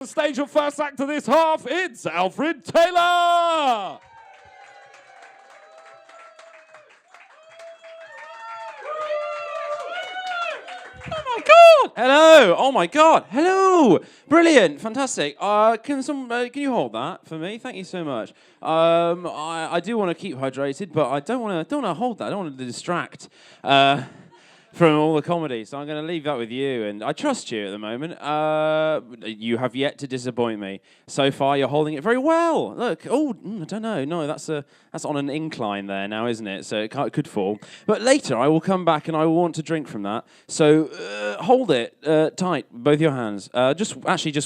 The stage of first act of this half, it's Alfred Taylor! Oh my God! Hello! Oh my God! Hello! Brilliant! Fantastic! Can you hold that for me? Thank you so much. I do want to keep hydrated, but I don't want to hold that. I don't want to distract from all the comedy. So I'm going to leave that with you, and I trust you at the moment. You have yet to disappoint me. So far, you're holding it very well. Look, I don't know. No, that's on an incline there now, isn't it? So it could fall. But later, I will come back and I will want to drink from that. So hold it tight, both your hands. Just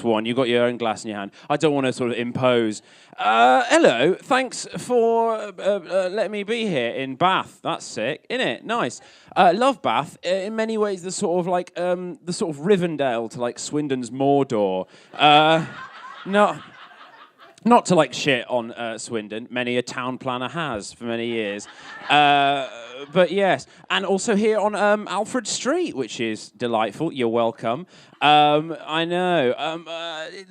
one. You've got your own glass in your hand. I don't want to sort of impose. Hello. Thanks for letting me be here in Bath. That's sick, isn't it? Nice. Love Bath. In many ways, the sort of like the sort of Rivendell to like Swindon's Mordor. Not to like shit on Swindon. Many a town planner has for many years. But yes, and also here on Alfred Street, which is delightful. You're welcome. I know.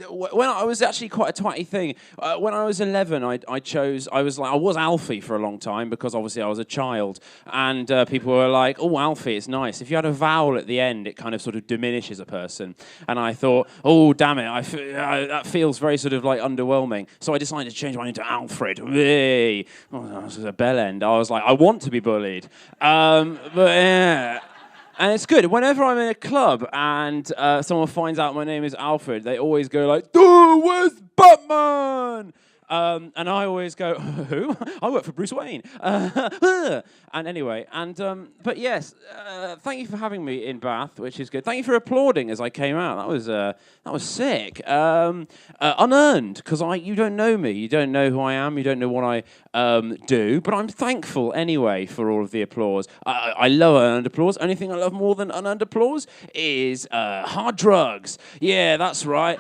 When I was actually quite a twatty thing. When I was 11, I was Alfie for a long time because obviously I was a child, and people were like, "Oh, Alfie, it's nice." If you had a vowel at the end, it kind of sort of diminishes a person. And I thought, "Oh, damn it, that feels very sort of like underwhelming." So I decided to change my name to Alfred. Hey. Oh, that was a bell end. I was like, I want to be bullied. But yeah. And it's good. Whenever I'm in a club and someone finds out my name is Alfred, they always go like, "Dude, where's Batman?" And I always go, "Who? I work for Bruce Wayne." And anyway, but yes, thank you for having me in Bath, which is good. Thank you for applauding as I came out. That was sick. Unearned, because you don't know me, you don't know who I am, you don't know what I do. But I'm thankful anyway for all of the applause. I love unearned applause. Only thing I love more than unearned applause is hard drugs. Yeah, that's right.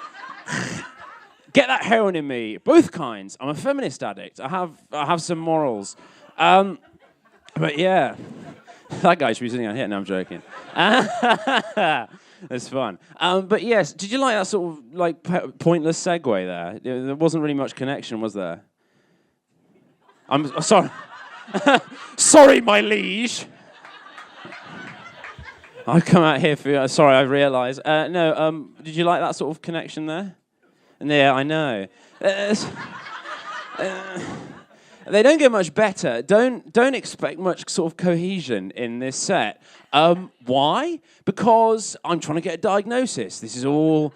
Get that heroin in me, both kinds. I'm a feminist addict. I have some morals. But yeah, that guy should be sitting out here. No, I'm joking. It's fun. But yes, did you like that sort of like pointless segue there? There wasn't really much connection, was there? I'm sorry. Sorry, my liege. I've come out here for. Sorry, I realise. No. Did you like that sort of connection there? Yeah, I know. They don't get much better. Don't expect much sort of cohesion in this set. Why? Because I'm trying to get a diagnosis. This is all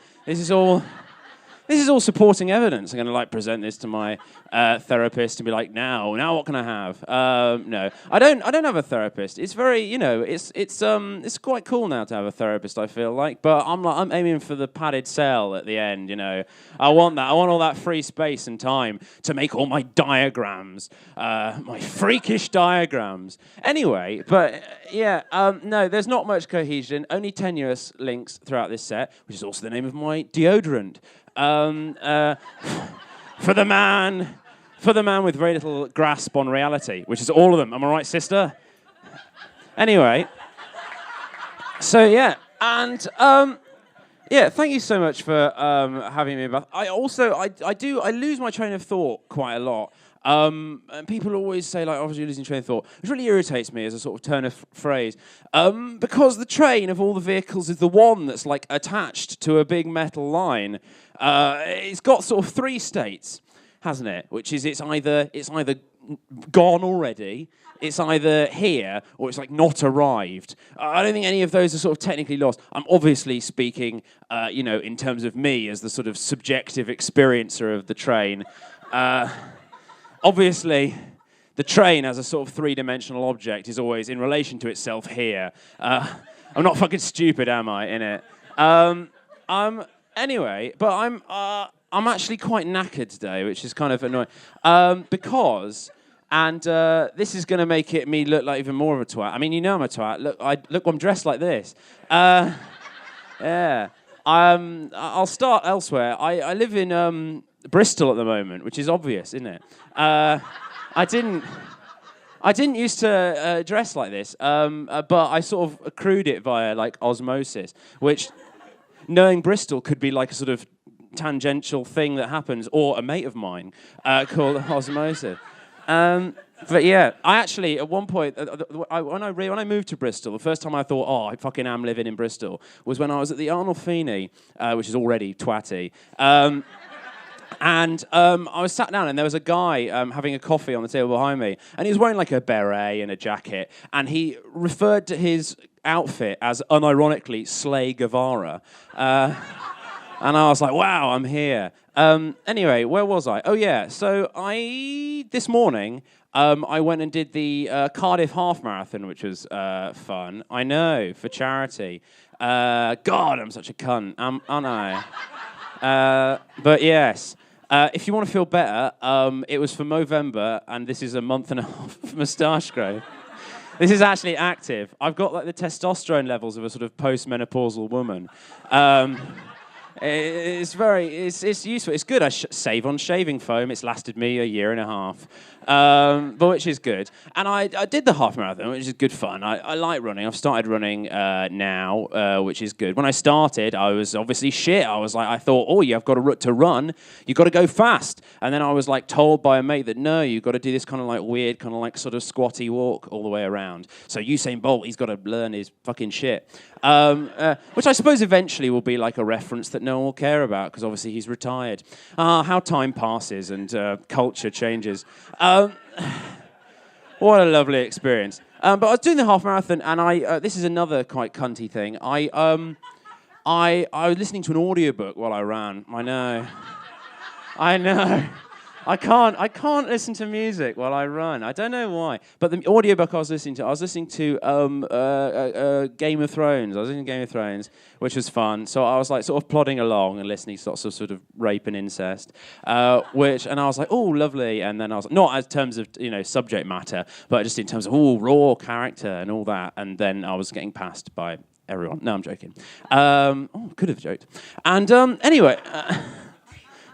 supporting evidence. I'm going to like present this to my therapist and be like, now what can I have? No, I don't have a therapist. It's very, it's quite cool now to have a therapist, I feel like. But I'm aiming for the padded cell at the end. I want that. I want all that free space and time to make all my diagrams, my freakish diagrams. Anyway, but yeah, no, there's not much cohesion. Only tenuous links throughout this set, which is also the name of my deodorant. For the man with very little grasp on reality, which is all of them. Am I right, sister? Anyway, so yeah, and yeah, thank you so much for having me. I lose my train of thought quite a lot. And people always say, like, obviously you're losing train of thought, which really irritates me as a sort of turn of phrase. Because the train of all the vehicles is the one that's, like, attached to a big metal line. It's got sort of three states, hasn't it? Which is it's either gone already, it's either here, or it's, like, not arrived. I don't think any of those are sort of technically lost. I'm obviously speaking, in terms of me as the sort of subjective experiencer of the train. Obviously, the train as a sort of three-dimensional object is always in relation to itself here. I'm not fucking stupid, am I, in it? Anyway, but I'm actually quite knackered today, which is kind of annoying. Because, and this is going to make me look like even more of a twat. I mean, I'm a twat. Look, I'm dressed like this. Yeah. I'll start elsewhere. I live in Bristol at the moment, which is obvious, isn't it? I didn't used to dress like this, but I sort of accrued it via like osmosis, which, knowing Bristol, could be like a sort of tangential thing that happens, or a mate of mine called osmosis. But yeah, I actually, at one point, when I moved to Bristol, the first time I thought, I fucking am living in Bristol, was when I was at the Arnolfini, which is already twatty. And I was sat down, and there was a guy having a coffee on the table behind me, and he was wearing like a beret and a jacket, and he referred to his outfit as, unironically, Slay Guevara. And I was like, wow, I'm here. Anyway, where was I? Oh, yeah, so this morning, I went and did the Cardiff Half Marathon, which was fun. I know, for charity. God, I'm such a cunt, aren't I? But yes, if you want to feel better, it was for Movember, and this is a month and a half of moustache growth. This is actually active. I've got like the testosterone levels of a sort of post-menopausal woman. It's useful. It's good. I save on shaving foam. It's lasted me a year and a half, but which is good. And I did the half marathon, which is good fun. I like running. I've started running now, which is good. When I started, I was obviously shit. I thought, you've got to run. You've got to go fast. And then I was like told by a mate that no, you've got to do this kind of like weird, kind of like sort of squatty walk all the way around. So Usain Bolt, he's got to learn his fucking shit. Which I suppose eventually will be like a reference that no one will care about, because obviously he's retired. How time passes and culture changes. What a lovely experience. But I was doing the half marathon, and this is another quite cunty thing. I was listening to an audiobook while I ran. I know. I can't listen to music while I run. I don't know why. But the audiobook I was listening to Game of Thrones. I was listening to Game of Thrones, which was fun. So I was like sort of plodding along and listening to lots of sort of rape and incest, and I was like, oh, lovely. And then I was like, not in terms of subject matter, but just in terms of raw character and all that. And then I was getting passed by everyone. No, I'm joking. Could have joked. And anyway.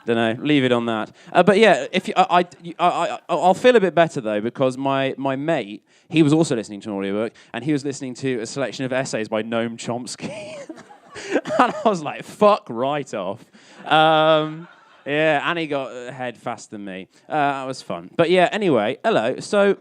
Don't know. Leave it on that. But yeah, I'll feel a bit better though, because my mate, he was also listening to an audiobook, and he was listening to a selection of essays by Noam Chomsky, and I was like, "Fuck right off." Yeah, and he got ahead faster than me. That was fun. But yeah, anyway, hello. So,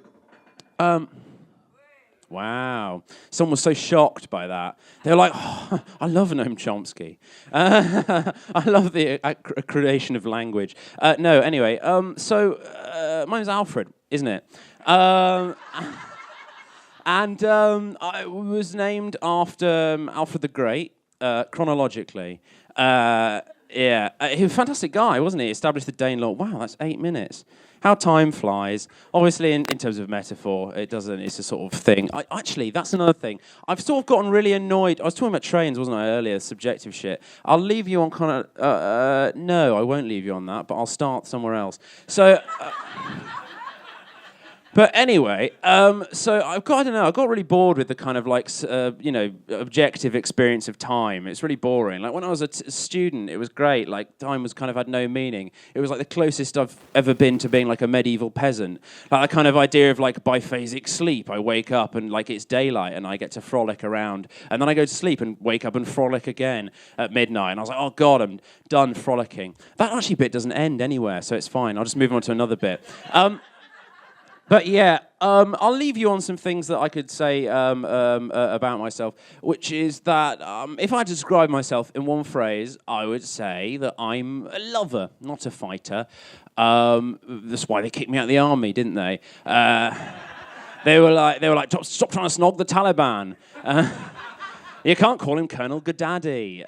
wow. Someone was so shocked by that. They were like, I love Noam Chomsky. I love the creation of language. No, anyway, so my name's Alfred, isn't it? And I was named after Alfred the Great, chronologically. Yeah, he was a fantastic guy, wasn't he? Established the Danelaw. Wow, that's 8 minutes. How time flies. Obviously, in terms of metaphor, it doesn't. It's a sort of thing. Actually, that's another thing. I've sort of gotten really annoyed. I was talking about trains, wasn't I, earlier? Subjective shit. I'll leave you on kind of... no, I won't leave you on that, but I'll start somewhere else. So... But anyway, so I got really bored with the kind of like, objective experience of time. It's really boring. Like when I was a student, it was great. Like time was kind of had no meaning. It was like the closest I've ever been to being like a medieval peasant. Like that kind of idea of like biphasic sleep. I wake up and like it's daylight and I get to frolic around. And then I go to sleep and wake up and frolic again at midnight. And I was like, oh God, I'm done frolicking. That actually bit doesn't end anywhere, so it's fine. I'll just move on to another bit. But yeah, I'll leave you on some things that I could say about myself, which is that if I had to describe myself in one phrase, I would say that I'm a lover, not a fighter. That's why they kicked me out of the army, didn't they? They were like, stop trying to snog the Taliban. You can't call him Colonel Gaddafi.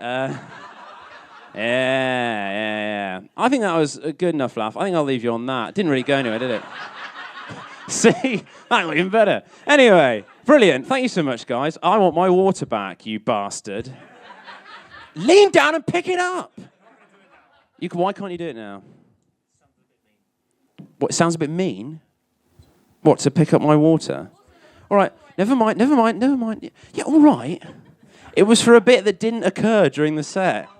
Yeah. I think that was a good enough laugh. I think I'll leave you on that. It didn't really go anywhere, did it? See? That got even better. Anyway, brilliant. Thank you so much, guys. I want my water back, you bastard. Lean down and pick it up. Why can't you do it now? What, it sounds a bit mean? What, to pick up my water? All right, never mind. Yeah, all right. It was for a bit that didn't occur during the set.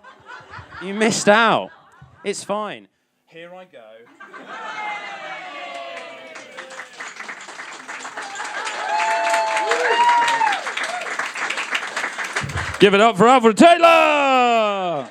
You missed out. It's fine. Here I go. Give it up for Alfred Taylor!